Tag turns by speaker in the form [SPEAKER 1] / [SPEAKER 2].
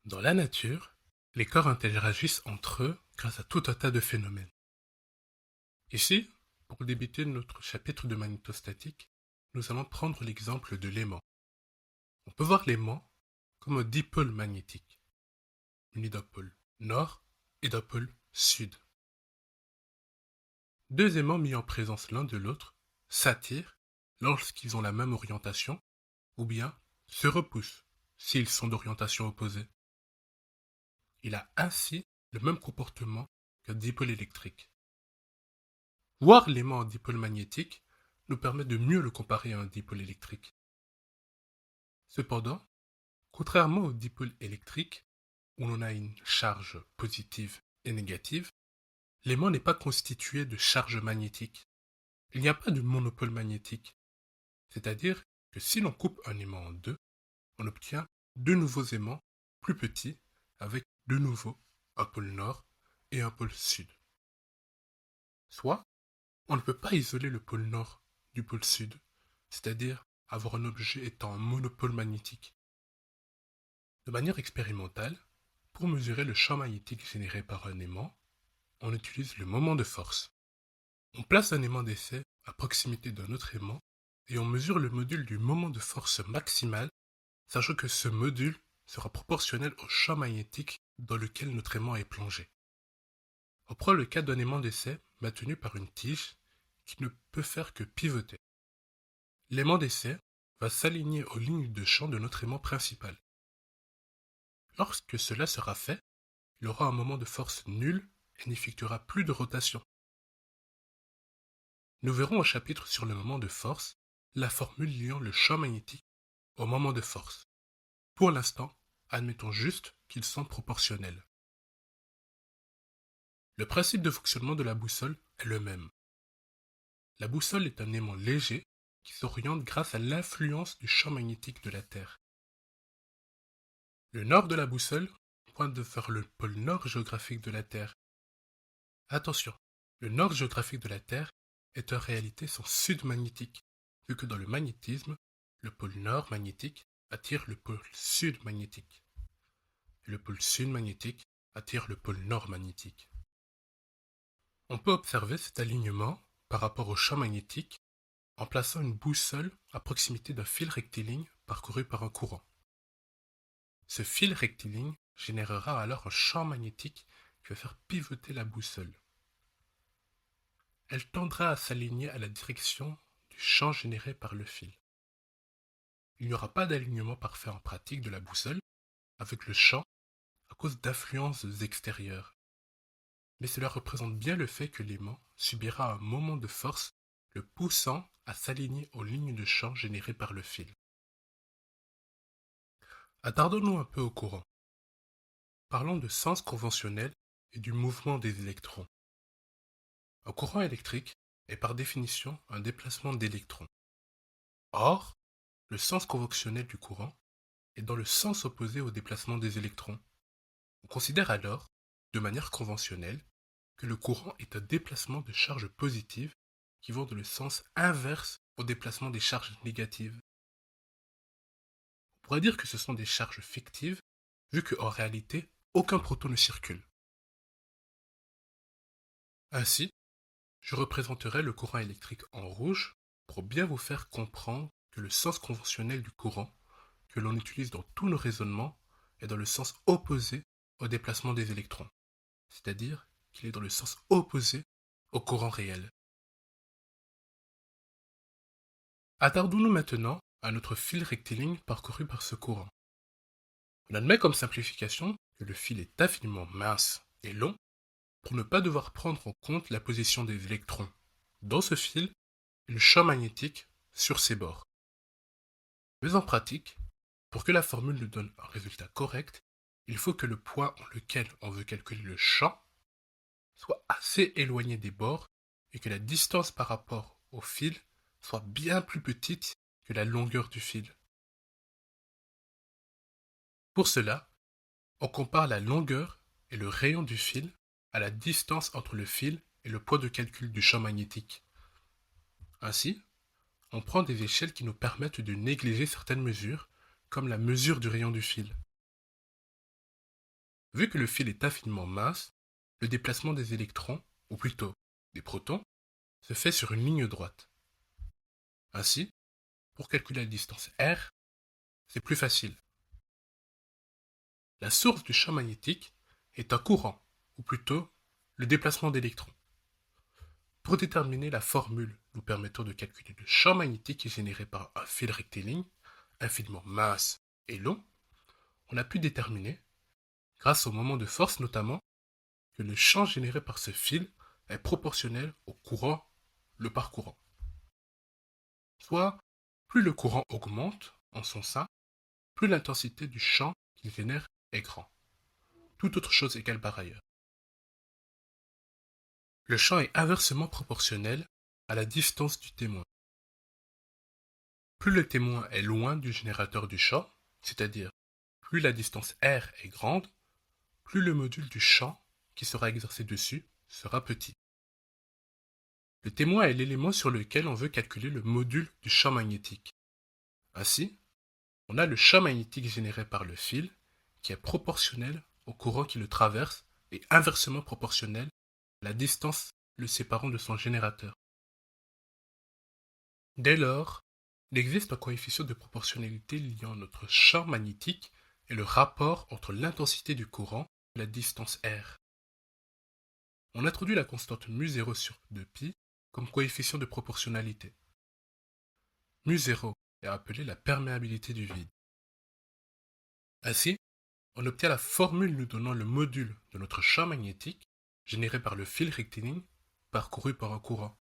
[SPEAKER 1] Dans la nature, les corps interagissent entre eux grâce à tout un tas de phénomènes. Ici, pour débuter notre chapitre de magnétostatique, nous allons prendre l'exemple de l'aimant. On peut voir l'aimant comme un dipôle magnétique, muni d'un pôle nord et d'un pôle sud. Deux aimants mis en présence l'un de l'autre s'attirent lorsqu'ils ont la même orientation ou bien se repoussent s'ils sont d'orientation opposée. Il a ainsi le même comportement qu'un dipôle électrique. Voir l'aimant en dipôle magnétique nous permet de mieux le comparer à un dipôle électrique. Cependant, contrairement au dipôle électrique, où l'on a une charge positive et négative, l'aimant n'est pas constitué de charge magnétique. Il n'y a pas de monopôle magnétique, c'est-à-dire que si l'on coupe un aimant en deux, on obtient deux nouveaux aimants plus petits avec de nouveau un pôle nord et un pôle sud. Soit, on ne peut pas isoler le pôle nord du pôle sud, c'est-à-dire avoir un objet étant un monopôle magnétique. De manière expérimentale, pour mesurer le champ magnétique généré par un aimant, on utilise le moment de force. On place un aimant d'essai à proximité d'un autre aimant et on mesure le module du moment de force maximal, sachant que ce module sera proportionnel au champ magnétique dans lequel notre aimant est plongé. On prend le cas d'un aimant d'essai maintenu par une tige qui ne peut faire que pivoter. L'aimant d'essai va s'aligner aux lignes de champ de notre aimant principal. Lorsque cela sera fait, il aura un moment de force nul et n'effectuera plus de rotation. Nous verrons au chapitre sur le moment de force la formule liant le champ magnétique au moment de force. Pour l'instant, admettons juste qu'ils sont proportionnels. Le principe de fonctionnement de la boussole est le même. La boussole est un aimant léger qui s'oriente grâce à l'influence du champ magnétique de la Terre. Le nord de la boussole pointe vers le pôle nord géographique de la Terre. Attention, le nord géographique de la Terre est en réalité son sud magnétique, vu que dans le magnétisme, le pôle nord magnétique attire le pôle sud magnétique, et le pôle sud magnétique attire le pôle nord magnétique. On peut observer cet alignement par rapport au champ magnétique en plaçant une boussole à proximité d'un fil rectiligne parcouru par un courant. Ce fil rectiligne générera alors un champ magnétique qui va faire pivoter la boussole. Elle tendra à s'aligner à la direction du champ généré par le fil. Il n'y aura pas d'alignement parfait en pratique de la boussole avec le champ à cause d'influences extérieures. Mais cela représente bien le fait que l'aimant subira un moment de force le poussant à s'aligner aux lignes de champ générées par le fil. Attardons-nous un peu au courant. Parlons de sens conventionnel et du mouvement des électrons. Un courant électrique est par définition un déplacement d'électrons. Or, le sens conventionnel du courant est dans le sens opposé au déplacement des électrons. On considère alors, de manière conventionnelle, que le courant est un déplacement de charges positives qui vont dans le sens inverse au déplacement des charges négatives. On pourrait dire que ce sont des charges fictives, vu qu'en réalité, aucun proton ne circule. Ainsi, je représenterai le courant électrique en rouge pour bien vous faire comprendre que le sens conventionnel du courant, que l'on utilise dans tous nos raisonnements, est dans le sens opposé au déplacement des électrons, c'est-à-dire qu'il est dans le sens opposé au courant réel. Attardons-nous maintenant à notre fil rectiligne parcouru par ce courant. On admet comme simplification que le fil est infiniment mince et long pour ne pas devoir prendre en compte la position des électrons dans ce fil et le champ magnétique sur ses bords. Mais en pratique, pour que la formule nous donne un résultat correct, il faut que le point en lequel on veut calculer le champ soit assez éloigné des bords et que la distance par rapport au fil soit bien plus petite que la longueur du fil. Pour cela, on compare la longueur et le rayon du fil à la distance entre le fil et le point de calcul du champ magnétique. Ainsi, on prend des échelles qui nous permettent de négliger certaines mesures, comme la mesure du rayon du fil. Vu que le fil est infiniment mince, le déplacement des électrons, ou plutôt des protons, se fait sur une ligne droite. Ainsi, pour calculer la distance r, c'est plus facile. La source du champ magnétique est un courant, ou plutôt le déplacement d'électrons. Pour déterminer la formule nous permettant de calculer le champ magnétique généré par un fil rectiligne, infiniment mince et long, on a pu déterminer, grâce au moment de force notamment, que le champ généré par ce fil est proportionnel au courant le parcourant. Soit, plus le courant augmente en son sein, plus l'intensité du champ qu'il génère est grand. Toute autre chose égale par ailleurs. Le champ est inversement proportionnel à la distance du témoin. Plus le témoin est loin du générateur du champ, c'est-à-dire plus la distance r est grande, plus le module du champ qui sera exercé dessus sera petit. Le témoin est l'élément sur lequel on veut calculer le module du champ magnétique. Ainsi, on a le champ magnétique généré par le fil qui est proportionnel au courant qui le traverse et inversement proportionnel à la distance le séparant de son générateur. Dès lors, il existe un coefficient de proportionnalité liant notre champ magnétique et le rapport entre l'intensité du courant et la distance r. On introduit la constante μ0 sur 2π comme coefficient de proportionnalité. μ0 est appelé la perméabilité du vide. Ainsi, on obtient la formule nous donnant le module de notre champ magnétique généré par le fil rectiligne parcouru par un courant.